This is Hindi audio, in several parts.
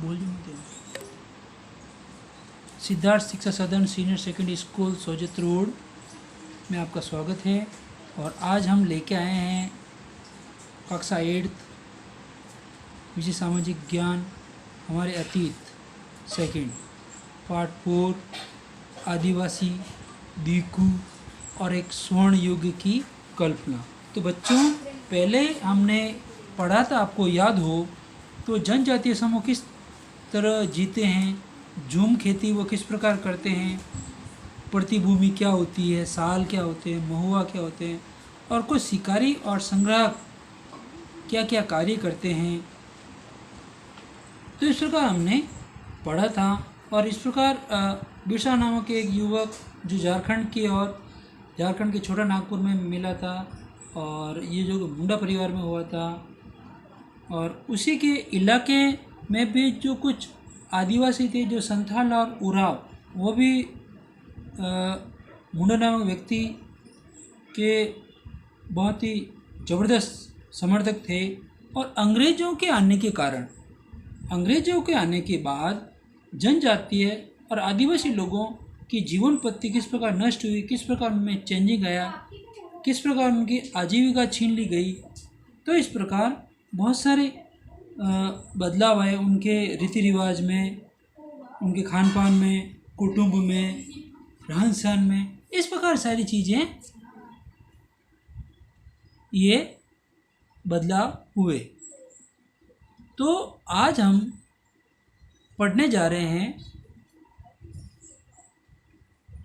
बोल जो मत सिद्धार्थ शिक्षा सदन senior secondary school Sojat road में आपका स्वागत है। और आज हम लेके आए हैं कक्षा 8 विषय सामाजिक ज्ञान हमारे अतीत सेकंड पार्ट 4 आदिवासी दीकू और एक स्वर्ण युग की कल्पना। तो बच्चों, पहले हमने पढ़ा था, आपको याद हो तो जनजातीय समूह किस तरह जीते हैं, झूम खेती वो किस प्रकार करते हैं, प्रतिभूमि क्या होती है, साल क्या होते हैं, महुआ क्या होते हैं, और कुछ शिकारी और संग्राहक क्या क्या कार्य करते हैं। तो इस प्रकार हमने पढ़ा था। और इस प्रकार बिरसा नामक एक युवक जो झारखंड के छोटा नागपुर में मिला था, और ये जो मुंडा परिवार में हुआ था, और उसी के इलाके में भी जो कुछ आदिवासी थे, जो संथाल और उराव, वो भी मुंडा नामक व्यक्ति के बहुत ही ज़बरदस्त समर्थक थे। और अंग्रेज़ों के आने के बाद जनजातीय और आदिवासी लोगों की जीवन पद्धति किस प्रकार नष्ट हुई, किस प्रकार उनमें चेंजिंग आया, किस प्रकार उनकी आजीविका छीन ली गई। तो इस प्रकार बहुत सारे बदलाव आए उनके रीति रिवाज में, उनके खान पान में, कुटुंब में, रहन सहन में। इस प्रकार सारी चीज़ें ये बदलाव हुए। तो आज हम पढ़ने जा रहे हैं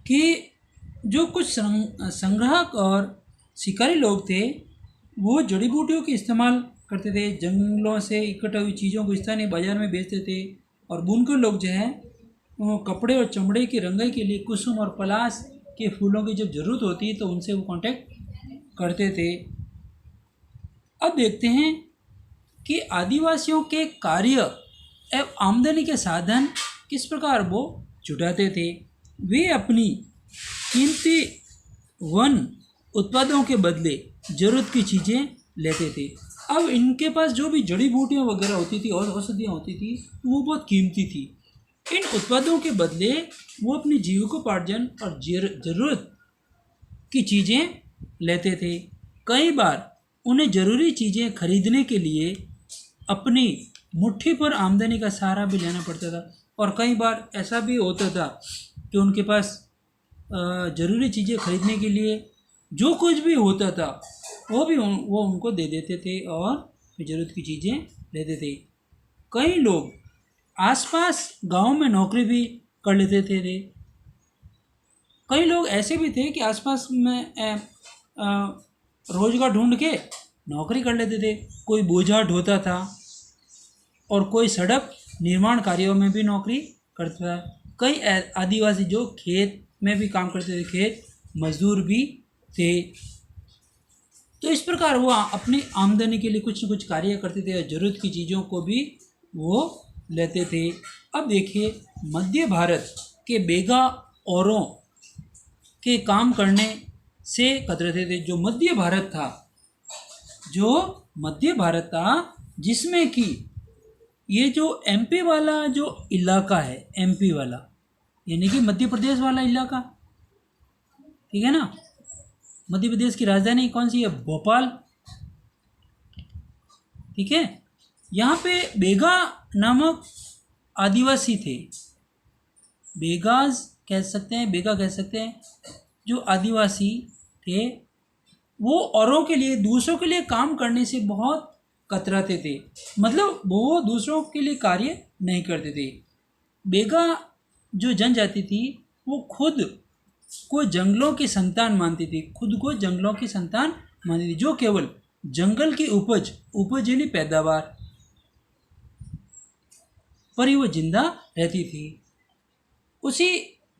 कि जो कुछ संग्राहक और शिकारी लोग थे, वो जड़ी बूटियों के इस्तेमाल करते थे, जंगलों से इकट्ठा हुई चीज़ों को स्थानीय बाजार में बेचते थे। और बुनकर लोग जो है वो कपड़े और चमड़े की रंगाई के लिए कुसुम और पलाश के फूलों की जब ज़रूरत होती है तो उनसे वो कांटेक्ट करते थे। अब देखते हैं कि आदिवासियों के कार्य एवं आमदनी के साधन किस प्रकार वो जुटाते थे। वे अपनी कीमती वन उत्पादों के बदले ज़रूरत की चीज़ें लेते थे। अब इनके पास जो भी जड़ी बूटियाँ वगैरह होती थी और औषधियाँ होती थी, वो बहुत कीमती थी। इन उत्पादों के बदले वो अपनी जीविकोपार्जन और ज़रूरत की चीज़ें लेते थे। कई बार उन्हें ज़रूरी चीज़ें खरीदने के लिए अपनी मुट्ठी पर आमदनी का सहारा भी लेना पड़ता था। और कई बार ऐसा भी होता था कि उनके पास ज़रूरी चीज़ें खरीदने के लिए जो कुछ भी होता था वो उनको दे देते थे और ज़रूरत की चीज़ें लेते थे। कई लोग आसपास गांव में नौकरी भी कर लेते थे। कई लोग ऐसे भी थे कि आसपास में रोजगार ढूंढ के नौकरी कर लेते थे। कोई बोझा ढोता था और कोई सड़क निर्माण कार्यों में भी नौकरी करता था। कई आदिवासी जो खेत में भी काम करते थे, खेत मजदूर भी थे। तो इस प्रकार वो अपनी आमदनी के लिए कुछ न कुछ कार्य करते थे और ज़रूरत की चीज़ों को भी वो लेते थे। अब देखिए, मध्य भारत के बेगा औरों के काम करने से कतराते थे। जो मध्य भारत था जिसमें कि ये जो एमपी वाला जो इलाका है, एमपी वाला यानी कि मध्य प्रदेश वाला इलाका, ठीक है ना। मध्य प्रदेश की राजधानी कौन सी है? भोपाल, ठीक है। यहाँ पे बेगा नामक आदिवासी थे। बेगा कह सकते हैं। जो आदिवासी थे वो औरों के लिए, दूसरों के लिए काम करने से बहुत कतराते थे। मतलब वो दूसरों के लिए कार्य नहीं करते थे। बेगा जो जनजाति थी वो खुद को जंगलों की संतान मानती थी, जो केवल जंगल की उपज यानी पैदावार पर ही वो जिंदा रहती थी, उसी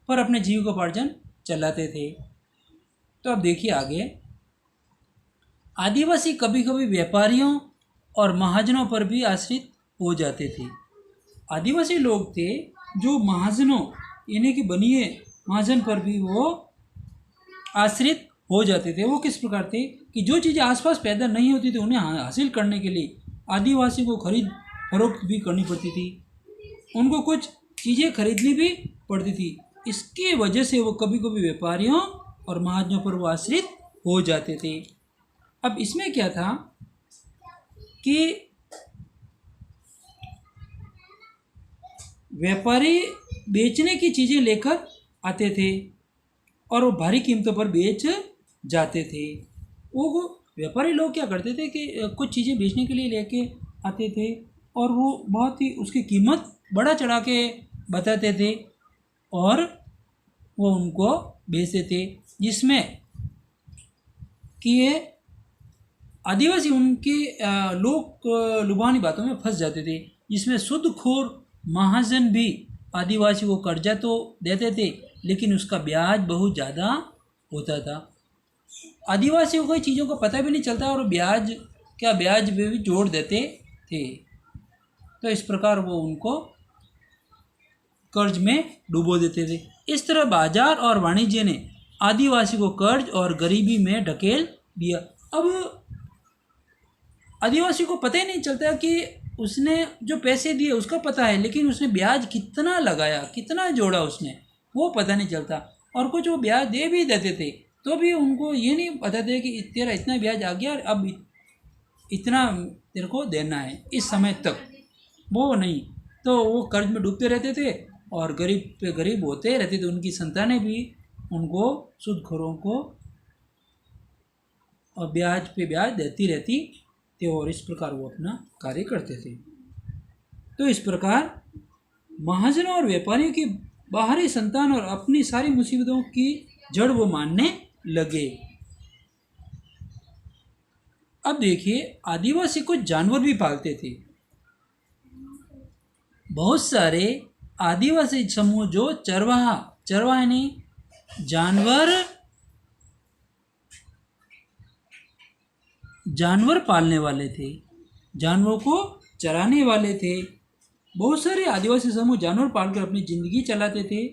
पर अपने जीविकोपार्जन चलाते थे। तो अब देखिए आगे, आदिवासी कभी कभी व्यापारियों और महाजनों पर भी आश्रित हो जाते थे। आदिवासी लोग थे जो महाजनों यानी कि बनिए महाजन पर भी वो आश्रित हो जाते थे। वो किस प्रकार थे कि जो चीज़ें आसपास पैदा नहीं होती थी उन्हें हासिल करने के लिए आदिवासी को खरीद फरोख्त भी करनी पड़ती थी। उनको कुछ चीज़ें खरीदनी भी पड़ती थी। इसकी वजह से वो कभी कभी व्यापारियों और महाजनों पर वो आश्रित हो जाते थे। अब इसमें क्या था कि व्यापारी बेचने की चीज़ें लेकर आते थे और वो भारी कीमतों पर बेच जाते थे। वो व्यापारी लोग क्या करते थे कि कुछ चीज़ें बेचने के लिए लेके आते थे और वो बहुत ही उसकी कीमत बढ़ा चढ़ा के बताते थे और वो उनको बेचते थे, जिसमें कि ये आदिवासी उनके लोग लुभावनी बातों में फंस जाते थे, जिसमें शुद्धखोर महाजन भी आदिवासी को कर्जा तो देते थे लेकिन उसका ब्याज बहुत ज़्यादा होता था। आदिवासियों को चीज़ों का पता भी नहीं चलता और ब्याज वे भी जोड़ देते थे। तो इस प्रकार वो उनको कर्ज में डुबो देते थे। इस तरह बाजार और वाणिज्य ने आदिवासी को कर्ज और गरीबी में ढकेल दिया। अब आदिवासी को पता ही नहीं चलता कि उसने जो पैसे दिए उसका पता है, लेकिन उसने ब्याज कितना लगाया, कितना जोड़ा उसने, वो पता नहीं चलता। और कुछ वो ब्याज दे भी देते थे तो भी उनको ये नहीं बताते कि तेरा इतना ब्याज आ गया, अब इतना तेरे को देना है इस समय तक, वो नहीं। तो वो कर्ज में डूबते रहते थे और गरीब पे गरीब होते रहते थे। उनकी संतानें भी उनको सूदखोरों को और ब्याज पे ब्याज देती रहती थे और इस प्रकार वो अपना कार्य करते थे। तो इस प्रकार महाजनों और व्यापारियों की बाहरी संतान और अपनी सारी मुसीबतों की जड़ वो मानने लगे। अब देखिए, आदिवासी कुछ जानवर भी पालते थे। बहुत सारे आदिवासी समूह जो चरवाहा नहीं, जानवर पालने वाले थे, जानवरों को चराने वाले थे। बहुत सारे आदिवासी समूह जानवर पालकर अपनी जिंदगी चलाते थे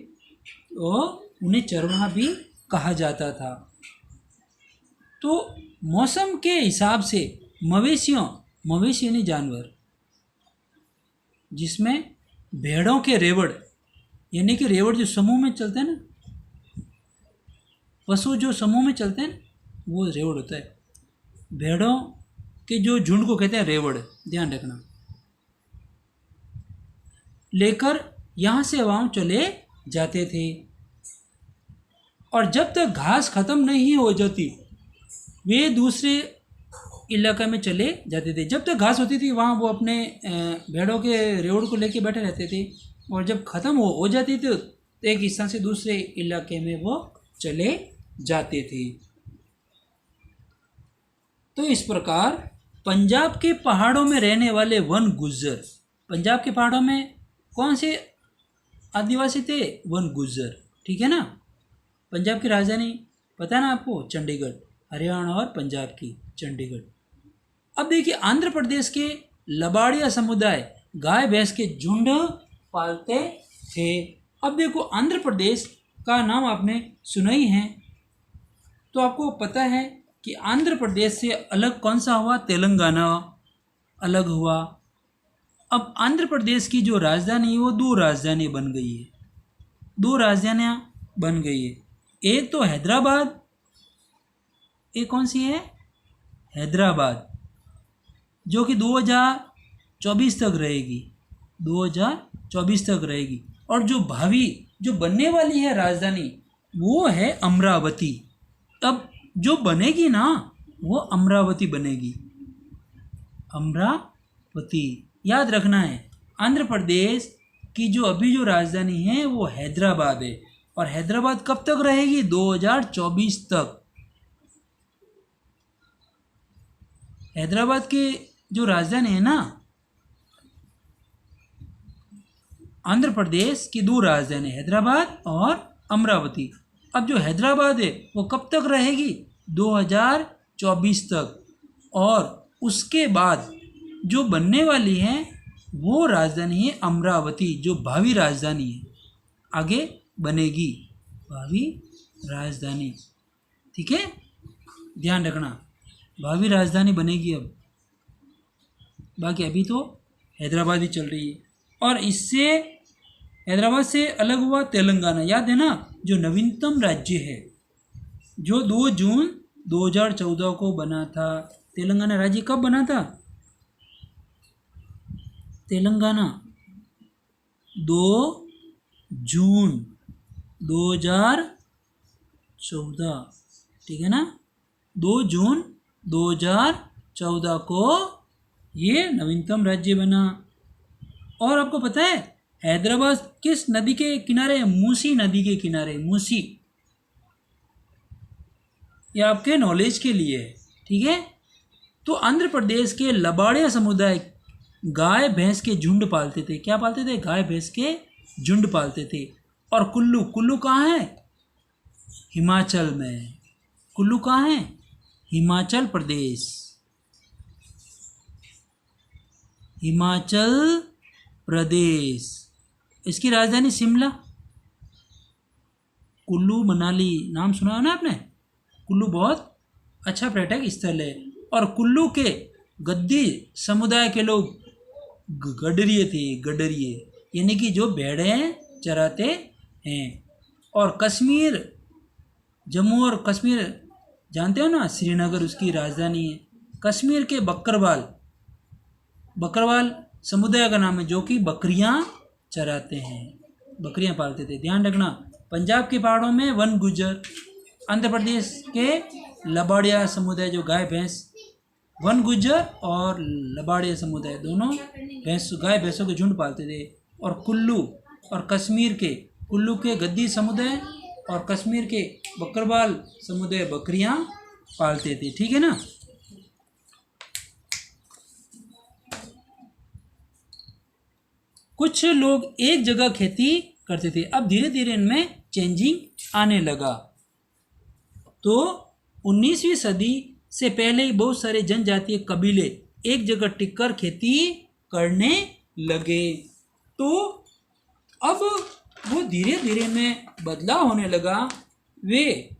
और उन्हें चरवाहा भी कहा जाता था। तो मौसम के हिसाब से मवेशी यानी जानवर, जिसमें भेड़ों के रेवड़ यानी कि रेवड़ जो समूह में चलते हैं ना, पशु जो समूह में चलते हैं वो रेवड़ होता है। भेड़ों के जो झुंड को कहते हैं रेवड़, ध्यान रखना। लेकर यहाँ से वहाँ चले जाते थे और जब तक घास खत्म नहीं हो जाती वे दूसरे इलाके में चले जाते थे। जब तक घास होती थी वहाँ वो अपने भेड़ों के रेवड़ को लेके बैठे रहते थे और जब ख़त्म हो जाती थी तो एक स्थान से दूसरे इलाके में वो चले जाते थे। तो इस प्रकार पंजाब के पहाड़ों में रहने वाले वन गुज्जर, पंजाब के पहाड़ों में कौन से आदिवासी थे? वन गुज्जर, ठीक है ना। पंजाब की राजधानी पता है ना आपको? चंडीगढ़, हरियाणा और पंजाब की चंडीगढ़। अब देखिए, आंध्र प्रदेश के लबाड़िया समुदाय गाय भैंस के झुंड पालते थे। अब देखो, आंध्र प्रदेश का नाम आपने सुना ही है, तो आपको पता है कि आंध्र प्रदेश से अलग कौन सा हुआ? तेलंगाना अलग हुआ। अब आंध्र प्रदेश की जो राजधानी है वो दो राजधानी बन गई है, दो राजधानियाँ बन गई है। एक तो हैदराबाद, एक कौन सी है? हैदराबाद, जो कि 2024 तक रहेगी, 2024 तक रहेगी। और जो बनने वाली है राजधानी वो है अमरावती। अब जो बनेगी ना वो अमरावती बनेगी, अमरावती याद रखना है। आंध्र प्रदेश की जो राजधानी है वो हैदराबाद है और हैदराबाद कब तक रहेगी? 2024 तक। हैदराबाद की जो राजधानी है ना, आंध्र प्रदेश की दो राजधानी, हैदराबाद और अमरावती। अब जो हैदराबाद है वो कब तक रहेगी? 2024 तक। और उसके बाद जो बनने वाली है वो राजधानी है अमरावती, जो भावी राजधानी है, आगे बनेगी भावी राजधानी, ठीक है, ध्यान रखना, भावी राजधानी बनेगी अब। बाकी अभी तो हैदराबाद ही चल रही है। और इससे हैदराबाद से अलग हुआ तेलंगाना। याद है ना, जो नवीनतम राज्य है, जो 2 जून 2014 को बना था। तेलंगाना राज्य कब बना था? तेलंगाना 2 जून 2014, ठीक है ना। 2 जून 2014 को ये नवीनतम राज्य बना। और आपको पता है हैदराबाद किस नदी के किनारे है? मूसी नदी के किनारे। मूसी, ये आपके नॉलेज के लिए है, ठीक है। तो आंध्र प्रदेश के लबाड़िया समुदाय गाय भैंस के झुंड पालते थे। क्या पालते थे? गाय भैंस के झुंड पालते थे। और कुल्लू, कुल्लू कहाँ है? हिमाचल में। कुल्लू कहाँ है? हिमाचल प्रदेश। हिमाचल प्रदेश। इसकी राजधानी शिमला। कुल्लू मनाली नाम सुना है ना आपने? कुल्लू बहुत अच्छा पर्यटक स्थल है। और कुल्लू के गद्दी समुदाय के लोग गडरिये थे। गडरिये यानी कि जो भेड़ें चराते हैं। और कश्मीर, जम्मू और कश्मीर जानते हो ना, श्रीनगर उसकी राजधानी है। कश्मीर के बकरवाल, बकरवाल समुदाय का नाम है, जो कि बकरियां चराते हैं, बकरियां पालते थे। ध्यान रखना, पंजाब के पहाड़ों में वन गुज्जर, आंध्र प्रदेश के लबाड़िया समुदाय जो गाय भैंस, वन गुज्जर और लबाड़िया समुदाय दोनों गाय भैंसों के झुंड पालते थे। और कुल्लू और कश्मीर के, कुल्लू के गद्दी समुदाय और कश्मीर के बकरवाल समुदाय बकरियां पालते थे, ठीक है ना। कुछ लोग एक जगह खेती करते थे, अब धीरे धीरे इनमें चेंजिंग आने लगा। तो 19वीं सदी से पहले ही बहुत सारे जनजातीय कबीले एक जगह टिककर खेती करने लगे। तो अब वो धीरे धीरे में बदलाव होने लगा। वे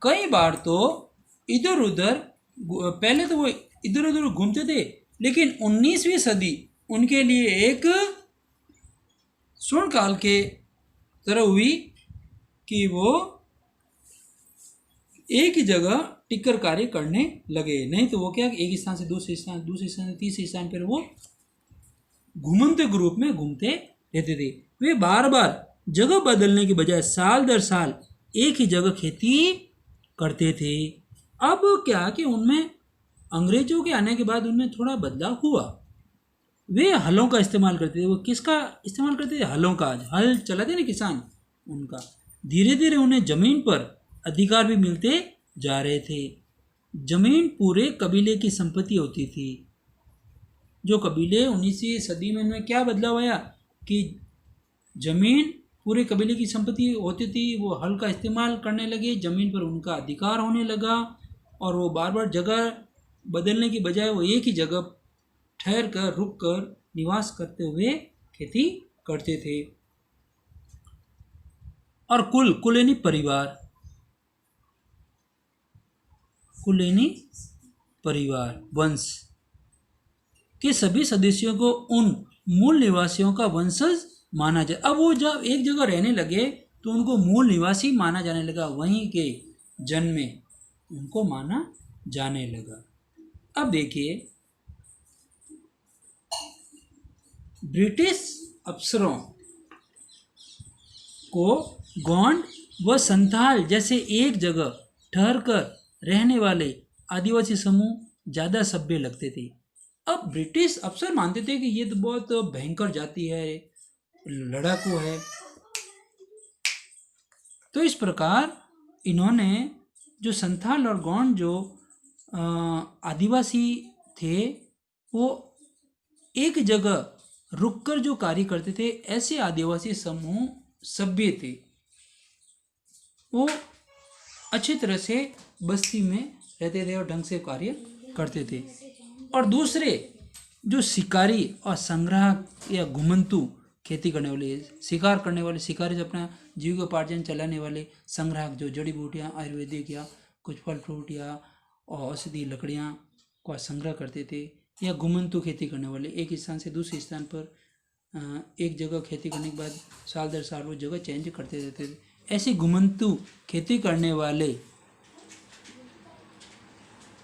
कई बार तो इधर उधर, पहले तो वो इधर उधर घूमते थे, लेकिन 19वीं सदी उनके लिए एक स्वर्ण काल के तरह हुई कि वो एक ही जगह टिककर कार्य करने लगे। नहीं तो वो क्या, एक स्थान से दूसरे स्थान, दूसरे स्थान से तीसरे स्थान पर वो घूमते ग्रुप में घूमते रहते थे। वे बार बार जगह बदलने के बजाय साल दर साल एक ही जगह खेती करते थे। अब क्या कि उनमें अंग्रेजों के आने के बाद उनमें थोड़ा बदलाव हुआ। वे हलों का इस्तेमाल करते थे। वो किसका इस्तेमाल करते थे? हलों का। हल चलाते ना किसान, उनका। धीरे धीरे उन्हें जमीन पर अधिकार भी मिलते जा रहे थे। जमीन पूरे कबीले की संपत्ति होती थी। जो कबीले 19वीं सदी में उनमें क्या बदलाव आया कि जमीन पूरे कबीले की संपत्ति होती थी। वो हल का इस्तेमाल करने लगे, जमीन पर उनका अधिकार होने लगा। और वो बार बार जगह बदलने की बजाय वो एक ही जगह ठहर कर, रुक कर, निवास करते हुए खेती करते थे। और कुल यानी परिवार, कुल यानी परिवार, वंश के सभी सदस्यों को उन मूल निवासियों का वंशज माना जाए। अब वो जब एक जगह रहने लगे तो उनको मूल निवासी माना जाने लगा, वहीं के जन्मे उनको माना जाने लगा। अब देखिए, ब्रिटिश अफसरों को गोंड व संथाल जैसे एक जगह ठहरकर रहने वाले आदिवासी समूह ज़्यादा सभ्य लगते थे। अब ब्रिटिश अफसर मानते थे कि ये तो बहुत भयंकर जाति है, लड़ाकू है। तो इस प्रकार इन्होंने जो संथाल और गोंड जो आदिवासी थे, वो एक जगह रुककर जो कार्य करते थे, ऐसे आदिवासी समूह सभ्य थे। वो अच्छी तरह से बस्ती में रहते थे और ढंग से कार्य करते थे। और दूसरे जो शिकारी और संग्राहक या घुमंतु खेती करने वाले, शिकार करने वाले, शिकारी से अपना जीविकोपार्जन चलाने वाले, संग्राहक जो जड़ी बूटियाँ, आयुर्वेदिक या कुछ फल फ्रूट या औषधि लकड़ियाँ का संग्रह करते थे, या घुमंतु खेती करने वाले, एक स्थान से दूसरे स्थान पर एक जगह खेती करने के बाद साल दर साल वो जगह चेंज करते रहते थे। ऐसे घुमंतु खेती करने वाले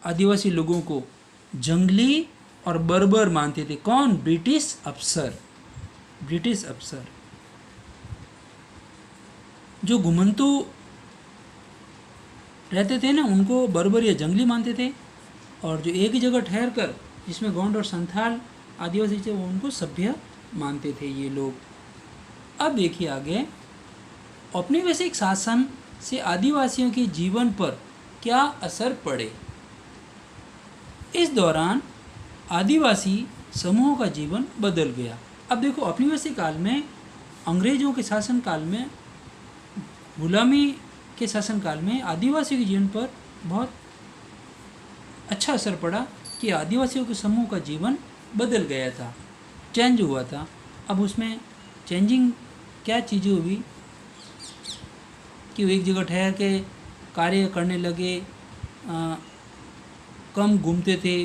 आदिवासी लोगों को जंगली और बर्बर मानते थे। कौन? ब्रिटिश अफसर। ब्रिटिश अफसर जो घुमंतु रहते थे ना, उनको बर्बर या जंगली मानते थे, और जो एक ही जगह ठहर कर जिसमें गोंड और संथाल आदिवासी थे वो उनको सभ्य मानते थे ये लोग। अब देखिए आगे, औपनिवेशिक शासन से आदिवासियों के जीवन पर क्या असर पड़े। इस दौरान आदिवासी समूहों का जीवन बदल गया। अब देखो, औपनिवेशिक काल में, अंग्रेजों के शासन काल में, गुलामी के शासन काल में आदिवासियों के जीवन पर बहुत अच्छा असर पड़ा कि आदिवासियों के समूह का जीवन बदल गया था, चेंज हुआ था। अब उसमें चेंजिंग क्या चीज़ें हुई कि वो एक जगह ठहर के कार्य करने लगे, कम घूमते थे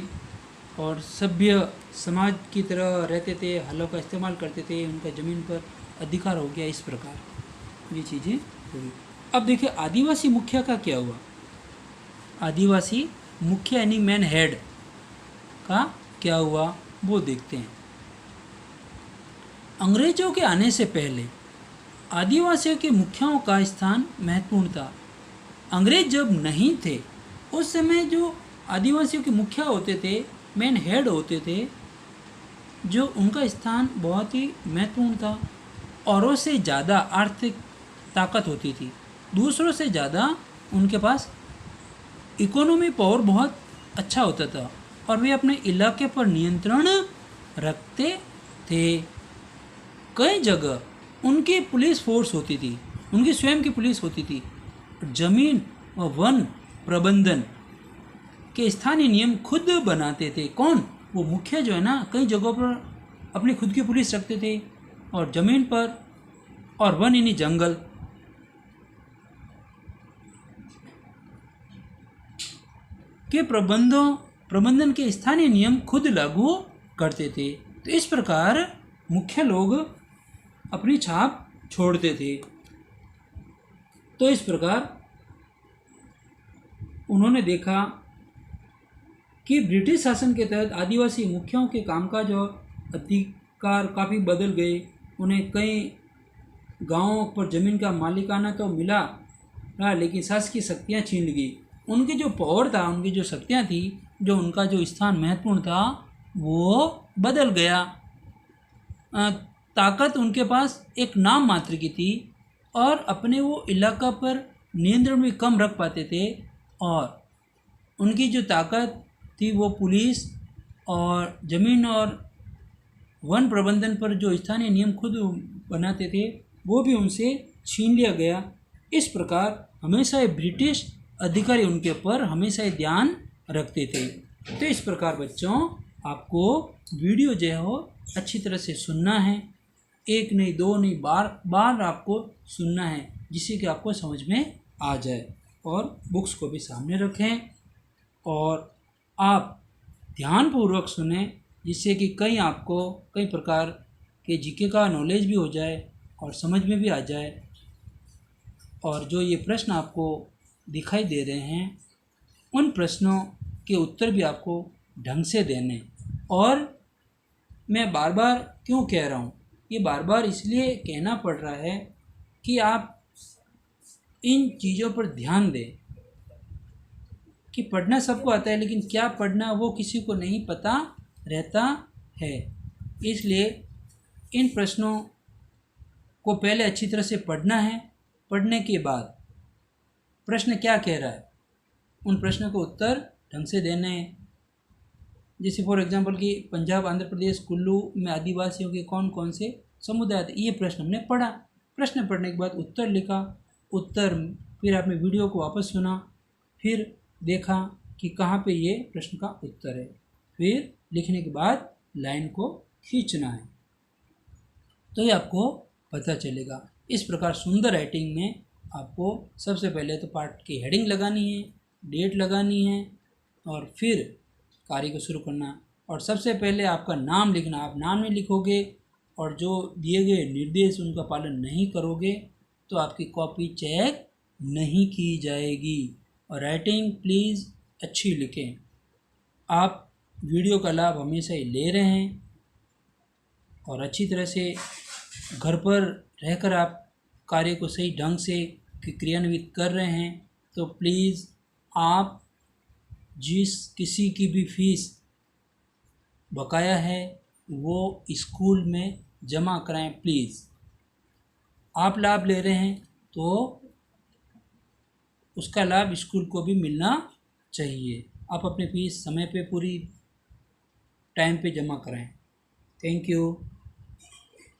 और सभ्य समाज की तरह रहते थे, हलों का इस्तेमाल करते थे, उनका ज़मीन पर अधिकार हो गया। इस प्रकार ये चीज़ें हुई। अब देखिए आदिवासी मुखिया का क्या हुआ। आदिवासी मुखिया यानी मैन हेड का क्या हुआ वो देखते हैं। अंग्रेजों के आने से पहले आदिवासियों के मुखियाओं का स्थान महत्वपूर्ण था। अंग्रेज जब नहीं थे उस समय जो आदिवासियों के मुखिया होते थे, मेन हेड होते थे, जो उनका स्थान बहुत ही महत्वपूर्ण था। औरों से ज़्यादा आर्थिक ताकत होती थी, दूसरों से ज़्यादा उनके पास इकोनॉमी पावर बहुत अच्छा होता था, और वे अपने इलाके पर नियंत्रण रखते थे। कई जगह उनकी पुलिस फोर्स होती थी, उनकी स्वयं की पुलिस होती थी। जमीन और वन प्रबंधन के स्थानीय नियम खुद बनाते थे। कौन? वो मुखिया जो है ना, कई जगहों पर अपनी खुद की पुलिस रखते थे, और जमीन पर और वन यानी जंगल के प्रबंधन के स्थानीय नियम खुद लागू करते थे। तो इस प्रकार मुख्य लोग अपनी छाप छोड़ते थे। तो इस प्रकार उन्होंने देखा कि ब्रिटिश शासन के तहत आदिवासी मुखियाओं के कामकाज और अधिकार काफ़ी बदल गए। उन्हें कई गांवों पर ज़मीन का मालिकाना तो मिला रहा, लेकिन शासकीय शक्तियाँ छीन ली गई। उनकी जो पावर था, उनकी जो शक्तियाँ थी, जो उनका जो स्थान महत्वपूर्ण था, वो बदल गया। ताकत उनके पास एक नाम मात्र की थी, और अपने वो इलाका पर नियंत्रण भी कम रख पाते थे, और उनकी जो ताकत थी वो पुलिस और ज़मीन और वन प्रबंधन पर जो स्थानीय नियम खुद बनाते थे वो भी उनसे छीन लिया गया। इस प्रकार हमेशा ये ब्रिटिश अधिकारी उनके ऊपर हमेशा ही ध्यान रखते थे। तो इस प्रकार बच्चों, आपको वीडियो जो है वो अच्छी तरह से सुनना है, एक नहीं दो नहीं बार बार आपको सुनना है, जिससे कि आपको समझ में आ जाए। और बुक्स को भी सामने रखें और आप ध्यानपूर्वक सुने, जिससे कि कहीं आपको कई प्रकार के जीके का नॉलेज भी हो जाए और समझ में भी आ जाए। और जो ये प्रश्न आपको दिखाई दे रहे हैं, उन प्रश्नों के उत्तर भी आपको ढंग से देने। और मैं बार बार क्यों कह रहा हूँ, ये बार बार इसलिए कहना पड़ रहा है कि आप इन चीज़ों पर ध्यान दें कि पढ़ना सबको आता है, लेकिन क्या पढ़ना वो किसी को नहीं पता रहता है। इसलिए इन प्रश्नों को पहले अच्छी तरह से पढ़ना है। पढ़ने के बाद प्रश्न क्या कह रहा है, उन प्रश्नों को उत्तर ढंग से देने हैं। जैसे फॉर एग्जांपल कि पंजाब, आंध्र प्रदेश, कुल्लू में आदिवासियों के कौन कौन से समुदाय थे, ये प्रश्न हमने पढ़ा। प्रश्न पढ़ने के बाद उत्तर लिखा, उत्तर फिर आपने वीडियो को वापस सुना, फिर देखा कि कहाँ पे ये प्रश्न का उत्तर है, फिर लिखने के बाद लाइन को खींचना है, तो ये आपको पता चलेगा। इस प्रकार सुंदर राइटिंग में आपको सबसे पहले तो पाठ की हेडिंग लगानी है, डेट लगानी है, और फिर कार्य को शुरू करना और सबसे पहले आपका नाम लिखना। आप नाम नहीं लिखोगे और जो दिए गए निर्देश उनका पालन नहीं करोगे तो आपकी कॉपी चेक नहीं की जाएगी। और राइटिंग प्लीज़ अच्छी लिखें। आप वीडियो का लाभ हमेशा ही ले रहे हैं और अच्छी तरह से घर पर रहकर आप कार्य को सही ढंग से क्रियान्वित कर रहे हैं, तो प्लीज़ आप जिस किसी की भी फीस बकाया है वो स्कूल में जमा कराएं प्लीज़। आप लाभ ले रहे हैं तो उसका लाभ स्कूल को भी मिलना चाहिए। आप अपनी फीस समय पे पूरी टाइम पे जमा कराएं। Thank you.